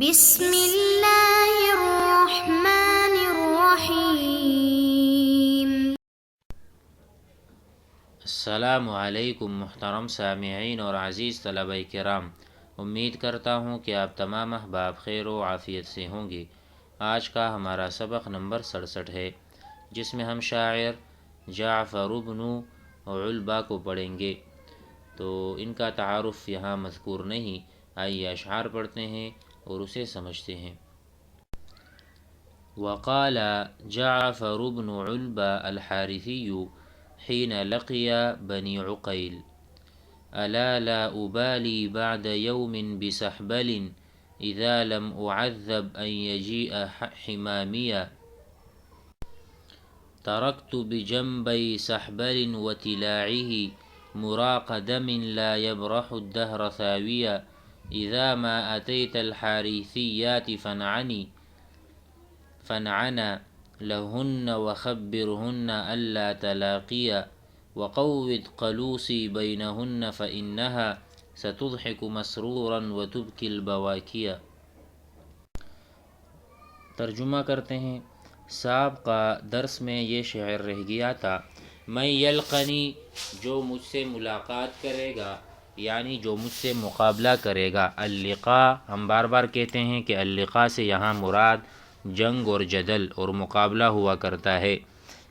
بسم اللہ الرحمن الرحیم۔ السلام علیکم محترم سامعین اور عزیز طلبہ کرام، امید کرتا ہوں کہ آپ تمام احباب خیر و عافیت سے ہوں گے۔ آج کا ہمارا سبق نمبر 67 ہے، جس میں ہم شاعر جعفر بن علبہ کو پڑھیں گے۔ تو ان کا تعارف یہاں مذکور نہیں، آئیے اشعار پڑھتے ہیں اور اسے سمجھتے ہیں۔ وقال جعفر بن علبہ الحارثی حين لقي بني عقيل: ألا لا أبالي بعد يوم بسحبل إذا لم أعذب أن يجيء حماميا. تركت بجنبي سحبل وتلاعه مراق دم لا يبرح الدهر ثاويا. إذا ما أتيت الحارثيات فانعنا لهن وخبرهن ألا تلاقيا. وقوّد قلوصي بينهن فإنها ستضحك مسرورا وتبكي البواكيا۔ ترجمہ کرتے ہیں۔ سابقہ درس میں یہ شعر رہ گیا تھا، من یلقنی، جو مجھ سے ملاقات کرے گا، یعنی جو مجھ سے مقابلہ کرے گا۔ اللقاء، ہم بار بار کہتے ہیں کہ اللقاء سے یہاں مراد جنگ اور جدل اور مقابلہ ہوا کرتا ہے۔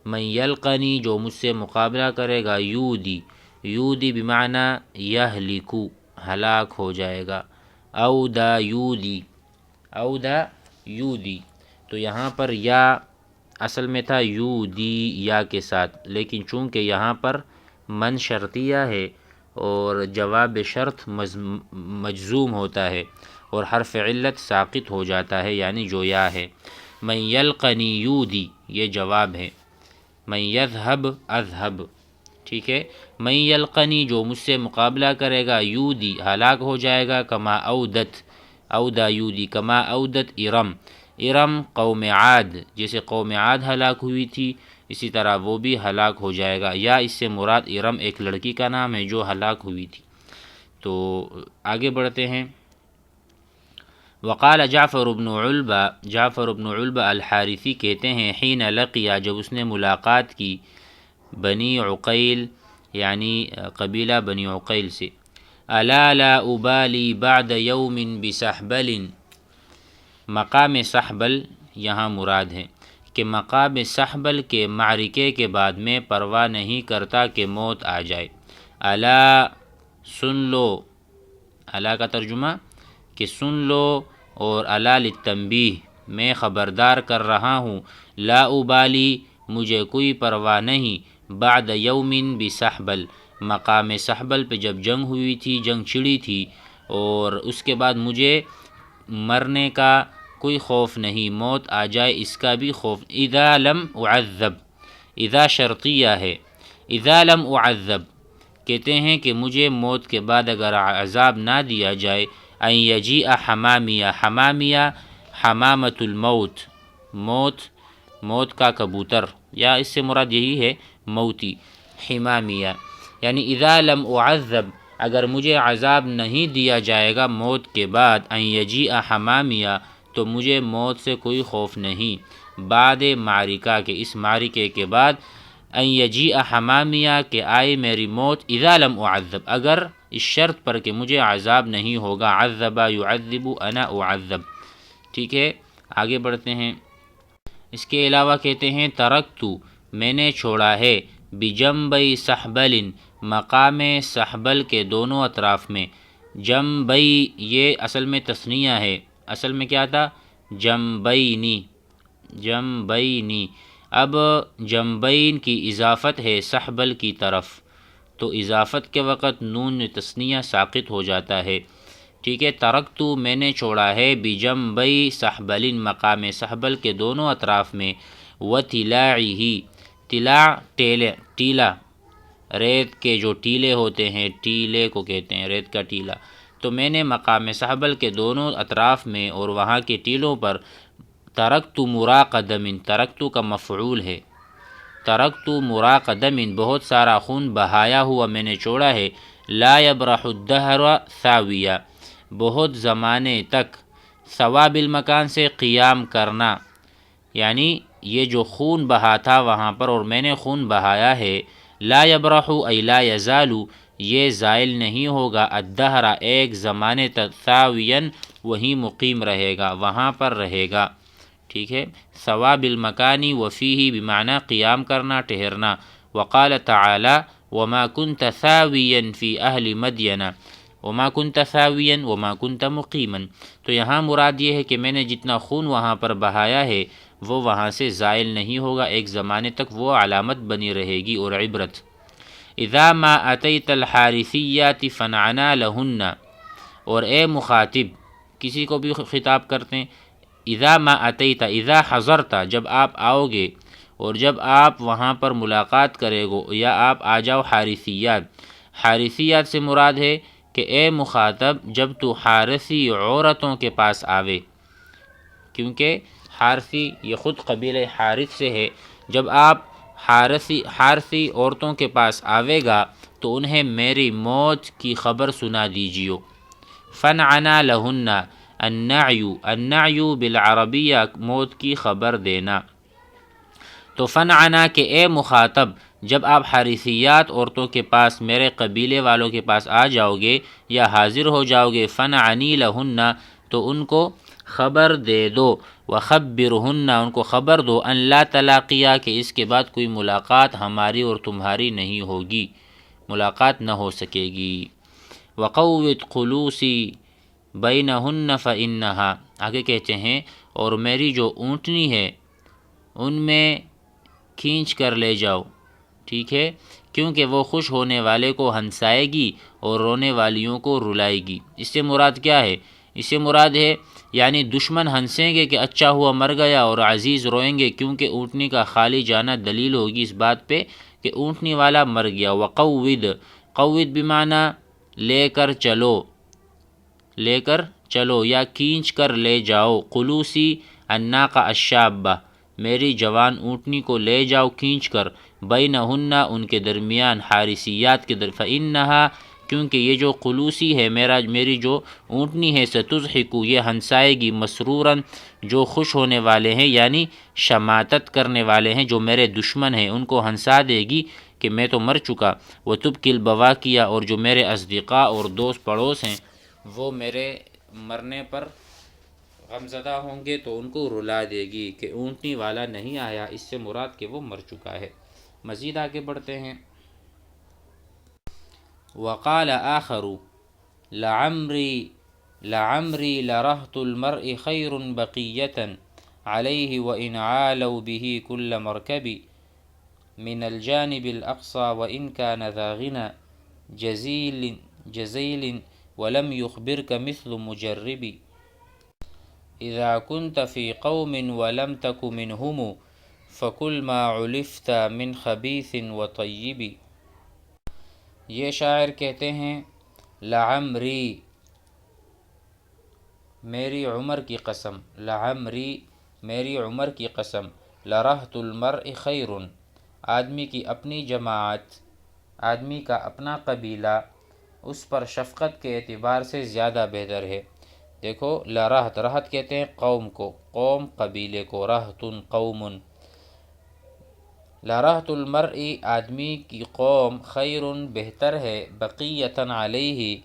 من یلقنی، جو مجھ سے مقابلہ کرے گا، یودی، یودی بمعنی یہلکو، ہلاک ہو جائے گا۔ اودا یودی، اودا یودی، تو یہاں پر یا اصل میں تھا یودی یا کے ساتھ، لیکن چونکہ یہاں پر من شرطیہ ہے اور جواب شرط مجزوم ہوتا ہے اور حرف علت ساقط ہو جاتا ہے، یعنی جو یا ہے۔ من یلقنی یودی، یہ جواب ہے۔ من یذهب اذهب، ٹھیک ہے۔ من یلقنی، جو مجھ سے مقابلہ کرے گا، یودی، ہلاک ہو جائے گا، کما اودت، اودا یودی، کما اودت ارم، ارم قوم عاد، جیسے قوم عاد ہلاک ہوئی تھی اسی طرح وہ بھی ہلاک ہو جائے گا۔ یا اس سے مراد ارم ایک لڑکی کا نام ہے جو ہلاک ہوئی تھی۔ تو آگے بڑھتے ہیں۔ وقال جعفر بن علبہ، جعفر بن علبہ الحارثی کہتے ہیں، حین لقیا، جب اس نے ملاقات کی، بنی عقیل یعنی قبیلہ بنی عقیل سے۔ الا لا ابالی بعد یوم بسحبل، مقام سحبل یہاں مراد ہے کہ مقام سحبل کے معرکے کے بعد میں پرواہ نہیں کرتا کہ موت آ جائے۔ الا، سن لو، الا کا ترجمہ کہ سن لو، اور الا للتنبیہ، میں خبردار کر رہا ہوں، لا ابالی، مجھے کوئی پرواہ نہیں، بعد یوم بسحبل، مقام سحبل پہ جب جنگ ہوئی تھی، جنگ چھڑی تھی، اور اس کے بعد مجھے مرنے کا کوئی خوف نہیں، موت آ جائے اس کا بھی خوف۔ اذا لم اعذب، اذا شرطیہ ہے، اذا لم اعذب، کہتے ہیں کہ مجھے موت کے بعد اگر عذاب نہ دیا جائے، ان یجیء حمامیہ، حمامیہ حمامۃ الموت، موت، موت کا کبوتر، یا اس سے مراد یہی ہے موتی، حمامیہ یعنی اذا لم اعذب، اگر مجھے عذاب نہیں دیا جائے گا موت کے بعد، ان یجیء حمامیہ، تو مجھے موت سے کوئی خوف نہیں، بعد معرکہ کے، اس معرکے کے بعد، ان یجیء حمامیہ کہ آئے میری موت، اذا لم اعذب، اگر اس شرط پر کہ مجھے عذاب نہیں ہوگا، عذب یعذب انا اعذب، ٹھیک ہے۔ آگے بڑھتے ہیں۔ اس کے علاوہ کہتے ہیں، ترکتو، میں نے چھوڑا ہے، بجنبی سحبل، مقام سحبل کے دونوں اطراف میں۔ جنبی یہ اصل میں تثنیہ ہے، اصل میں کیا تھا؟ جنبینی، جنبینی، اب جنبین کی اضافت ہے سحبل کی طرف، تو اضافت کے وقت نون تثنیہ ساقط ہو جاتا ہے، ٹھیک ہے۔ ترکتو، میں نے چھوڑا ہے، بجنبی سحبل، مقام سحبل کے دونوں اطراف میں، وتلاعہ، تلاع ٹیلا، ریت کے جو ٹیلے ہوتے ہیں، ٹیلے کو کہتے ہیں ریت کا ٹیلا، تو میں نے مقام سحبل کے دونوں اطراف میں اور وہاں کے ٹیلوں پر، ترکت مراق دم، ترکت کا مفعول ہے، ترکت مراق دم، بہت سارا خون بہایا ہوا میں نے چھوڑا ہے، لا یبرح الدہر ثاویہ، بہت زمانے تک ثواب المکان سے قیام کرنا، یعنی یہ جو خون بہا تھا وہاں پر اور میں نے خون بہایا ہے، لا یبرح ای لا یزال، یہ زائل نہیں ہوگا، الدہر ایک زمانے تک، ثاویاً وہیں مقیم رہے گا، وہاں پر رہے گا، ٹھیک ہے۔ ثواب المکانی وفیہ بمعنی قیام کرنا، ٹھہرنا۔ وقال تعالی وما كنت ثاویا فی اہل مدین وما كنت ثاویا وما كنت مقیما، تو یہاں مراد یہ ہے کہ میں نے جتنا خون وہاں پر بہایا ہے وہ وہاں سے زائل نہیں ہوگا، ایک زمانے تک وہ علامت بنی رہے گی اور عبرت۔ اذا ما اتیت الحارثیات فنعنا لہن، اور اے مخاطب کسی کو بھی خطاب کرتے ہیں، اذا ما اتیت، اذا حضرت، جب آپ آؤ گے اور جب آپ وہاں پر ملاقات کرے گو یا آپ آ جاؤ حارثیات، حارثیات سے مراد ہے کہ اے مخاطب جب تو حارثی عورتوں کے پاس آوے، کیونکہ حارثی یہ خود قبیلہ حارث سے ہے، جب آپ حارثی عورتوں کے پاس آوے گا تو انہیں میری موت کی خبر سنا دیجیو۔ فنعنا لہن، النعی بالعربیہ موت کی خبر دینا، تو فنعنا کہ اے مخاطب جب آپ حارثیات عورتوں کے پاس میرے قبیلے والوں کے پاس آ جاؤ گے یا حاضر ہو جاؤ گے، فنعنی لہن، تو ان کو خبر دے دو، وخبرہن، ان کو خبر دو، ان لا تلاقیہ، کہ اس کے بعد کوئی ملاقات ہماری اور تمہاری نہیں ہوگی، ملاقات نہ ہو سکے گی۔ وقوت خلوصی بینہن فانہا، آگے کہتے ہیں اور میری جو اونٹنی ہے ان میں کھینچ کر لے جاؤ، ٹھیک ہے، کیونکہ وہ خوش ہونے والے کو ہنسائے گی اور رونے والیوں کو رلائے گی۔ اس سے مراد کیا ہے؟ اس سے مراد ہے یعنی دشمن ہنسیں گے کہ اچھا ہوا مر گیا، اور عزیز روئیں گے کیونکہ اونٹنی کا خالی جانا دلیل ہوگی اس بات پہ کہ اونٹنی والا مر گیا۔ وقود، قود بمعنی لے کر چلو، لے کر چلو یا کھینچ کر لے جاؤ، قلوسی الناقہ الشابہ، میری جوان اونٹنی کو لے جاؤ کھینچ کر، بینہن، ان کے درمیان، حارثیات کے فانہا، کیونکہ یہ جو قلوسی ہے میری جو اونٹنی ہے، ستضحک، یہ ہنسائے گی، مسروراً، جو خوش ہونے والے ہیں یعنی شماتت کرنے والے ہیں، جو میرے دشمن ہیں ان کو ہنسا دے گی کہ میں تو مر چکا۔ وتبکی البواکیہ، اور جو میرے اصدقاء اور دوست پڑوس ہیں وہ میرے مرنے پر غمزدہ ہوں گے تو ان کو رلا دے گی کہ اونٹنی والا نہیں آیا، اس سے مراد کہ وہ مر چکا ہے۔ مزید آگے بڑھتے ہیں۔ وقال آخر لعمری لرہت المرء خیر بقیۃ علیہ وإن عالوا به كل مرکب من الجانب الاقصى وإن كان ذا غنى جزیل ولم يخبرك مثل مجرب اذا كنت في قوم ولم تك منهم فكل ما علفت من خبیث وطیب۔ یہ شاعر کہتے ہیں لعمری، میری عمر کی قسم، لعمری، میری عمر کی قسم، لرہت المرء خیر، آدمی کی اپنی جماعت، آدمی کا اپنا قبیلہ اس پر شفقت کے اعتبار سے زیادہ بہتر ہے۔ دیکھو لرہت، رہت کہتے ہیں قوم کو، قوم قبیلے کو، رہت قوم، لرہت المرء آدمی کی قوم، خیر بہتر ہے، بقیۃ علیہ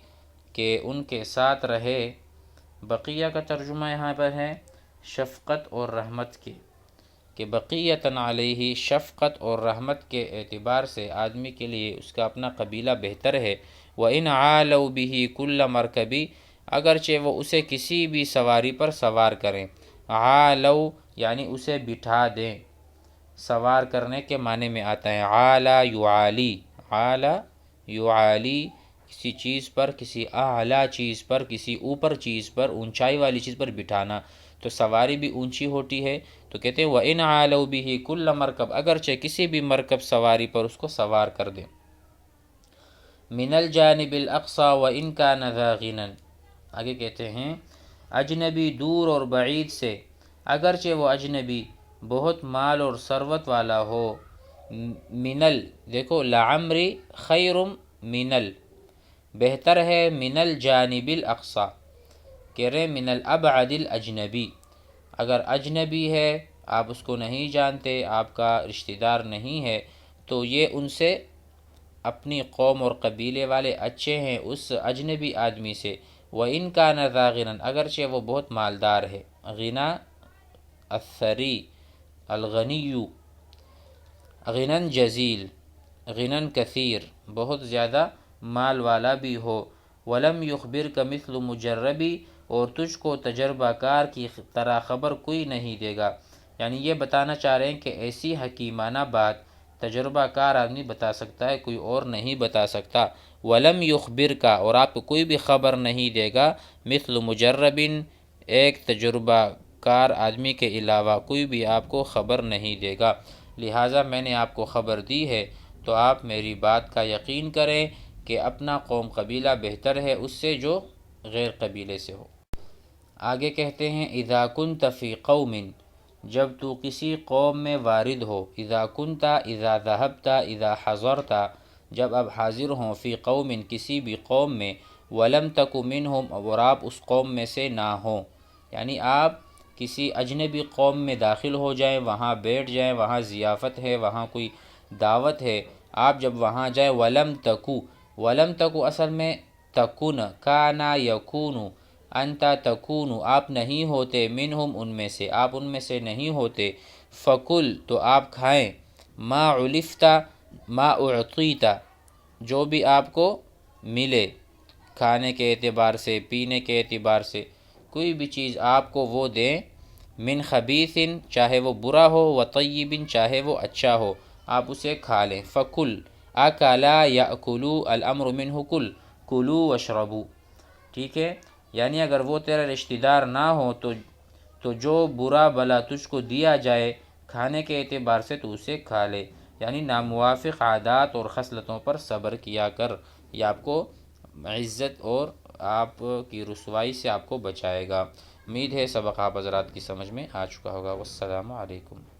کہ ان کے ساتھ رہے، بقیہ کا ترجمہ یہاں پر ہے شفقت اور رحمت کے، کہ بقیۃ علیہ شفقت اور رحمت کے اعتبار سے آدمی کے لیے اس کا اپنا قبیلہ بہتر ہے۔ وَإِنْ عَالَوْا بِهِ كُلَّ مَرْكَبِ، اگرچہ وہ اسے کسی بھی سواری پر سوار کریں، عالو یعنی اسے بٹھا دیں، سوار کرنے کے معنی میں آتا ہے، عالا یعالی، عالا یعالی، کسی چیز پر، کسی اعلیٰ چیز پر، کسی اوپر چیز پر، اونچائی والی چیز پر بٹھانا، تو سواری بھی اونچی ہوتی ہے، تو کہتے ہیں وَإِنْ عَالَوْا بِهِ كُلَّ مَرْكَبٍ، اگرچہ کسی بھی مرکب سواری پر اس کو سوار کر دیں۔ من الجانب الاقصى وإن كان ذا غنى، آگے کہتے ہیں اجنبی دور اور بعید سے، اگرچہ وہ اجنبی بہت مال اور ثروت والا ہو، منل، دیکھو لعمری خیر منل، بہتر ہے من الجانب الاقصى، کہہ رہے من الابعد الاجنبی، اگر اجنبی ہے، آپ اس کو نہیں جانتے، آپ کا رشتہ دار نہیں ہے، تو یہ ان سے اپنی قوم اور قبیلے والے اچھے ہیں اس اجنبی آدمی سے۔ وَإِن كَانَ ذَا غِنًى، اگرچہ وہ بہت مالدار ہے۔ غنا الثری، الغنی، غنًا جزیل، غنًا کثیر، بہت زیادہ مال والا بھی ہو۔ وَلَمْ يُخْبِرْكَ مِثْلُ مُجَرَّبِ، اور تجھ کو تجربہ کار کی طرح خبر کوئی نہیں دے گا، یعنی یہ بتانا چاہ رہے ہیں کہ ایسی حکیمانہ بات تجربہ کار آدمی بتا سکتا ہے، کوئی اور نہیں بتا سکتا۔ وَلَمْ يُخْبِرْكَ، اور آپ کو کوئی بھی خبر نہیں دے گا، مثل مجرب، ایک تجربہ کار آدمی کے علاوہ کوئی بھی آپ کو خبر نہیں دے گا، لہٰذا میں نے آپ کو خبر دی ہے تو آپ میری بات کا یقین کریں کہ اپنا قوم قبیلہ بہتر ہے اس سے جو غیر قبیلے سے ہو۔ آگے کہتے ہیں اذا کنت فی قوم، جب تو کسی قوم میں وارد ہو، اذا کنت، اذا ذہبت، اذا حضرت، جب اب حاضر ہوں، فی قوم، کسی بھی قوم میں، ولم تک منہم، اور آپ اس قوم میں سے نہ ہوں، یعنی آپ کسی اجنبی قوم میں داخل ہو جائیں، وہاں بیٹھ جائیں، وہاں ضیافت ہے، وہاں کوئی دعوت ہے، آپ جب وہاں جائیں، ولم تکو، ولم تکو اصل میں تکن، کانا یکون، انت تکون، آپ نہیں ہوتے، منہم، ان میں سے، آپ ان میں سے نہیں ہوتے، فکل، تو آپ کھائیں، ما علفت، ما اعطیت، جو بھی آپ کو ملے، کھانے کے اعتبار سے، پینے کے اعتبار سے، کوئی بھی چیز آپ کو وہ دیں، من خبیث، چاہے وہ برا ہو، و طیب، چاہے وہ اچھا ہو، آپ اسے کھا لیں۔ فکل، اکلا یاکلوا، الامر منہ کل، کلوا واشربوا، ٹھیک ہے، یعنی اگر وہ تیرا رشتہ دار نہ ہو تو جو برا بلا تجھ کو دیا جائے کھانے کے اعتبار سے تو اسے کھا لے، یعنی ناموافق عادات اور خصلتوں پر صبر کیا کر، یہ آپ کو عزت اور آپ کی رسوائی سے آپ کو بچائے گا۔ امید ہے سبق آپ حضرات کی سمجھ میں آ چکا ہوگا۔ والسلام علیکم۔